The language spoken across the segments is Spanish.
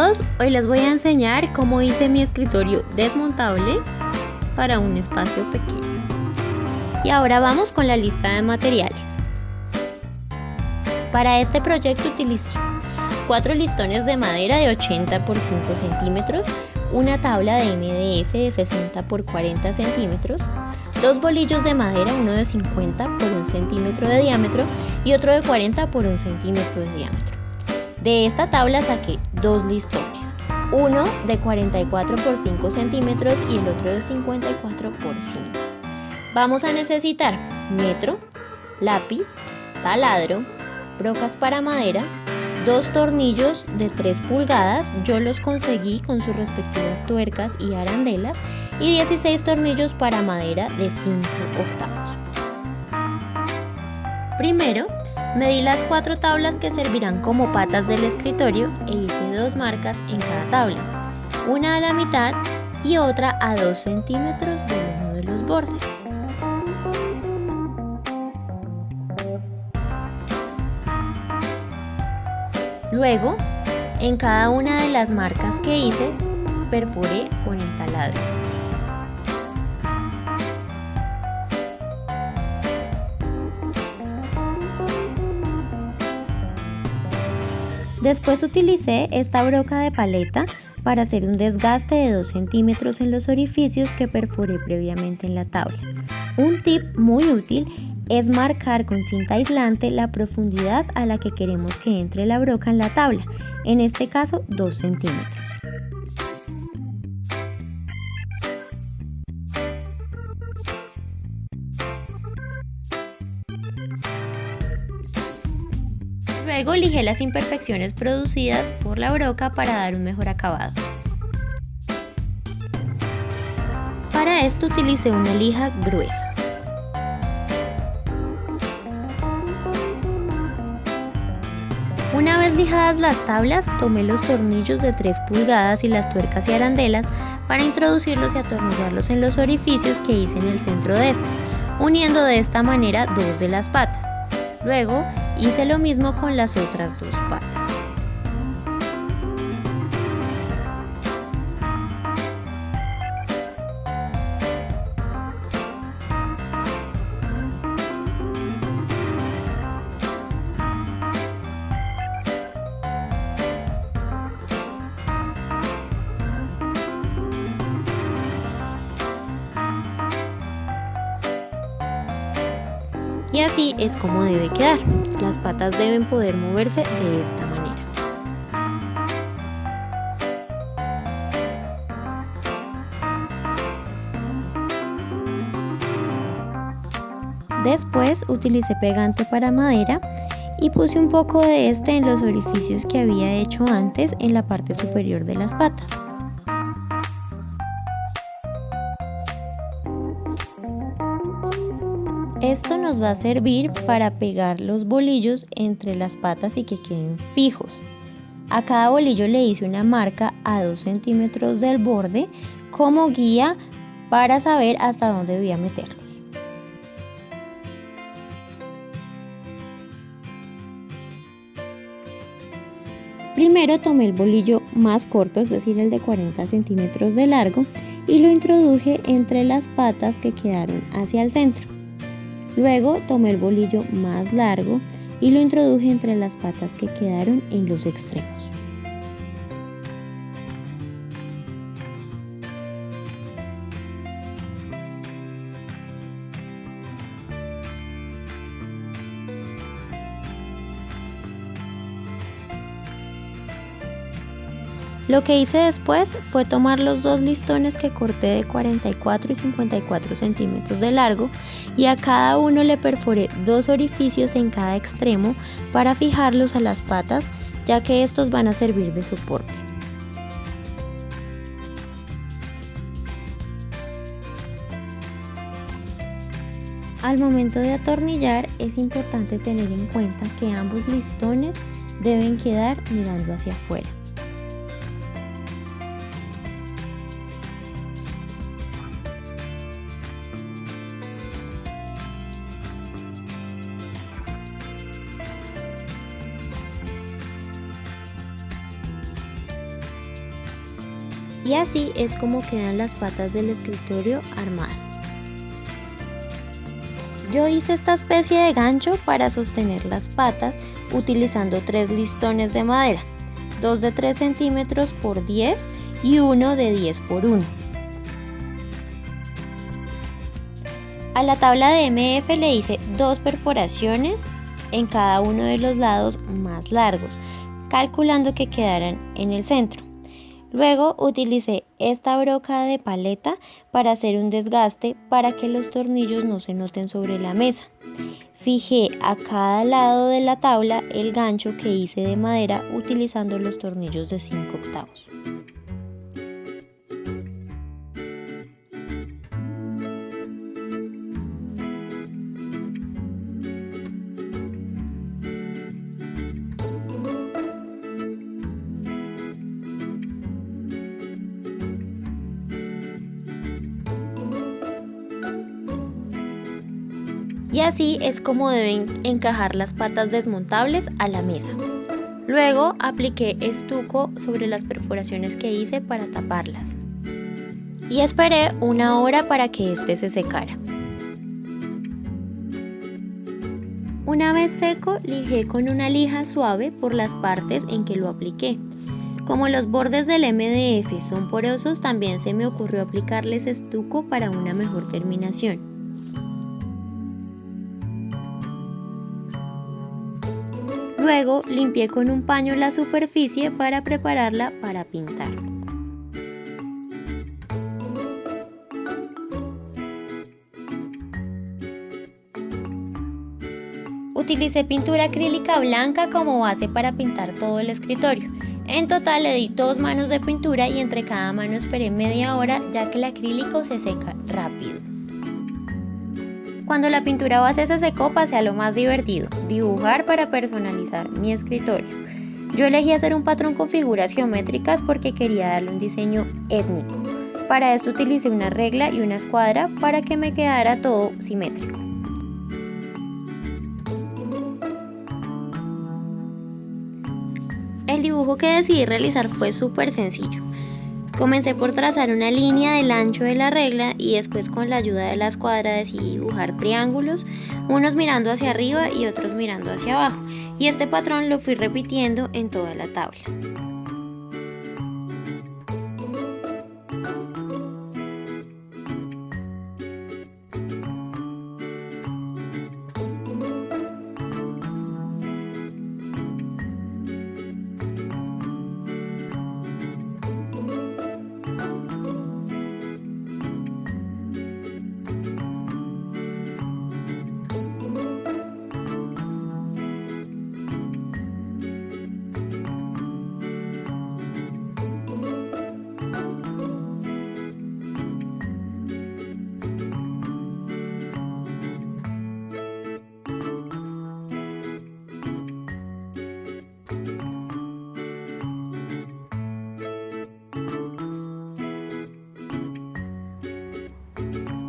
todos, hoy les voy a enseñar cómo hice mi escritorio desmontable para un espacio pequeño. Y ahora vamos con la lista de materiales. Para este proyecto utilicé 4 listones de madera de 80 por 5 centímetros, una tabla de MDF de 60 por 40 centímetros, 2 bolillos de madera, uno de 50 por 1 centímetro de diámetro y otro de 40 por 1 centímetro de diámetro. De esta tabla saqué 2 listones, uno de 44 por 5 centímetros y el otro de 54 por 5. Vamos a necesitar metro, lápiz, taladro, brocas para madera, 2 tornillos de 3 pulgadas, yo los conseguí con sus respectivas tuercas y arandelas, y 16 tornillos para madera de 5 octavos. Primero, medí las 4 tablas que servirán como patas del escritorio e hice 2 marcas en cada tabla, una a la mitad y otra a 2 centímetros de uno de los bordes. Luego, en cada una de las marcas que hice, perforé con el taladro. Después utilicé esta broca de paleta para hacer un desgaste de 2 centímetros en los orificios que perforé previamente en la tabla. Un tip muy útil es marcar con cinta aislante la profundidad a la que queremos que entre la broca en la tabla, en este caso 2 centímetros. Luego lijé las imperfecciones producidas por la broca para dar un mejor acabado. Para esto utilicé una lija gruesa. Una vez lijadas las tablas, tomé los tornillos de 3 pulgadas y las tuercas y arandelas para introducirlos y atornillarlos en los orificios que hice en el centro de esta, uniendo de esta manera 2 de las patas. Luego hice lo mismo con las otras 2 patas. Y así es como debe quedar. Las patas deben poder moverse de esta manera. Después utilicé pegante para madera y puse un poco de este en los orificios que había hecho antes en la parte superior de las patas. Esto nos va a servir para pegar los bolillos entre las patas y que queden fijos. A cada bolillo le hice una marca a 2 centímetros del borde como guía para saber hasta dónde debía meterlos. Primero tomé el bolillo más corto, es decir, el de 40 centímetros de largo, y lo introduje entre las patas que quedaron hacia el centro. Luego tomé el bolillo más largo y lo introduje entre las patas que quedaron en los extremos. Lo que hice después fue tomar los 2 listones que corté de 44 y 54 centímetros de largo y a cada uno le perforé 2 orificios en cada extremo para fijarlos a las patas, ya que estos van a servir de soporte. Al momento de atornillar es importante tener en cuenta que ambos listones deben quedar mirando hacia afuera. Y así es como quedan las patas del escritorio armadas. Yo hice esta especie de gancho para sostener las patas utilizando 3 listones de madera, 2 de 3 centímetros por 10 y uno de 10 por 1. A la tabla de MDF le hice 2 perforaciones en cada uno de los lados más largos, calculando que quedaran en el centro. Luego utilicé esta broca de paleta para hacer un desgaste para que los tornillos no se noten sobre la mesa. Fijé a cada lado de la tabla el gancho que hice de madera utilizando los tornillos de 5/8. Y así es como deben encajar las patas desmontables a la mesa. Luego apliqué estuco sobre las perforaciones que hice para taparlas. Y esperé 1 hora para que este se secara. Una vez seco, lijé con una lija suave por las partes en que lo apliqué. Como los bordes del MDF son porosos, también se me ocurrió aplicarles estuco para una mejor terminación. Luego limpié con un paño la superficie para prepararla para pintar. Utilicé pintura acrílica blanca como base para pintar todo el escritorio. En total le di 2 manos de pintura y entre cada mano esperé media hora ya que el acrílico se seca rápido. Cuando la pintura base se secó pasé a lo más divertido, dibujar para personalizar mi escritorio. Yo elegí hacer un patrón con figuras geométricas porque quería darle un diseño étnico. Para esto utilicé una regla y una escuadra para que me quedara todo simétrico. El dibujo que decidí realizar fue súper sencillo. Comencé por trazar una línea del ancho de la regla y después con la ayuda de la escuadra decidí dibujar triángulos, unos mirando hacia arriba y otros mirando hacia abajo, y este patrón lo fui repitiendo en toda la tabla.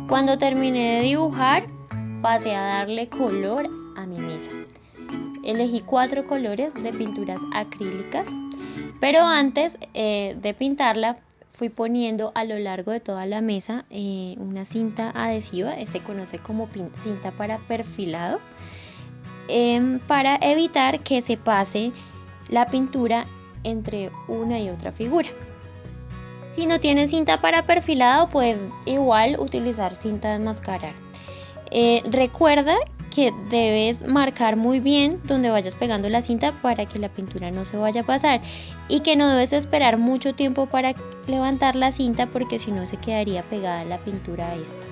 Cuando terminé de dibujar, pasé a darle color a mi mesa. Elegí 4 colores de pinturas acrílicas, pero antes de pintarla fui poniendo a lo largo de toda la mesa una cinta adhesiva, se conoce como cinta para perfilado, para evitar que se pase la pintura entre una y otra figura. Si no tienes cinta para perfilado, pues igual utilizar cinta de enmascarar. Recuerda que debes marcar muy bien donde vayas pegando la cinta para que la pintura no se vaya a pasar y que no debes esperar mucho tiempo para levantar la cinta porque si no se quedaría pegada la pintura a esta.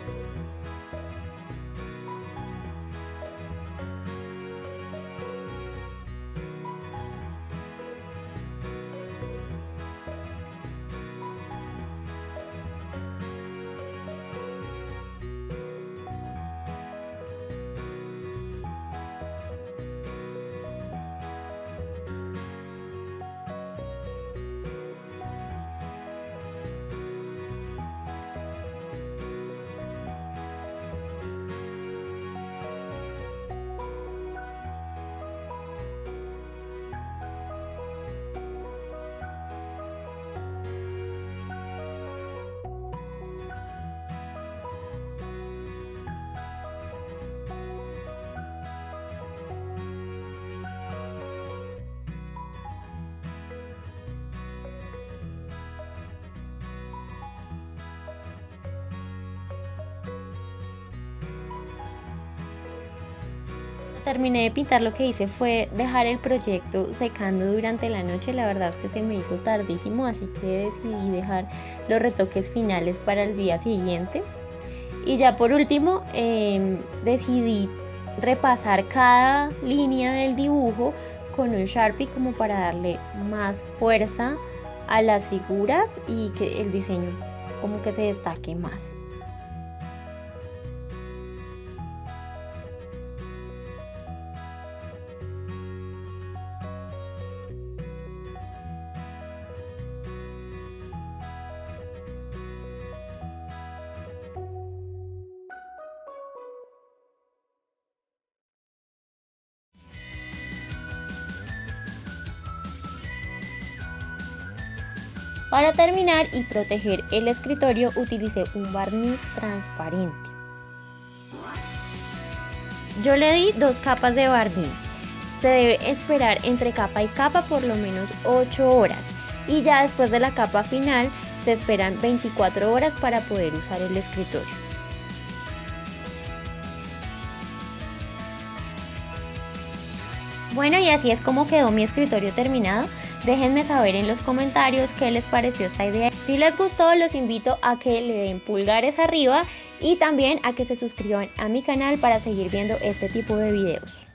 terminé de pintar, lo que hice fue dejar el proyecto secando durante la noche. La verdad es que se me hizo tardísimo, así que decidí dejar los retoques finales para el día siguiente. Y ya por último decidí repasar cada línea del dibujo con un Sharpie como para darle más fuerza a las figuras y que el diseño como que se destaque más. Para terminar y proteger el escritorio utilicé un barniz transparente. Yo le di 2 capas de barniz. Se debe esperar entre capa y capa por lo menos 8 horas y ya después de la capa final se esperan 24 horas para poder usar el escritorio. Bueno, y así es como quedó mi escritorio terminado. Déjenme saber en los comentarios qué les pareció esta idea. Si les gustó, los invito a que le den pulgares arriba y también a que se suscriban a mi canal para seguir viendo este tipo de videos.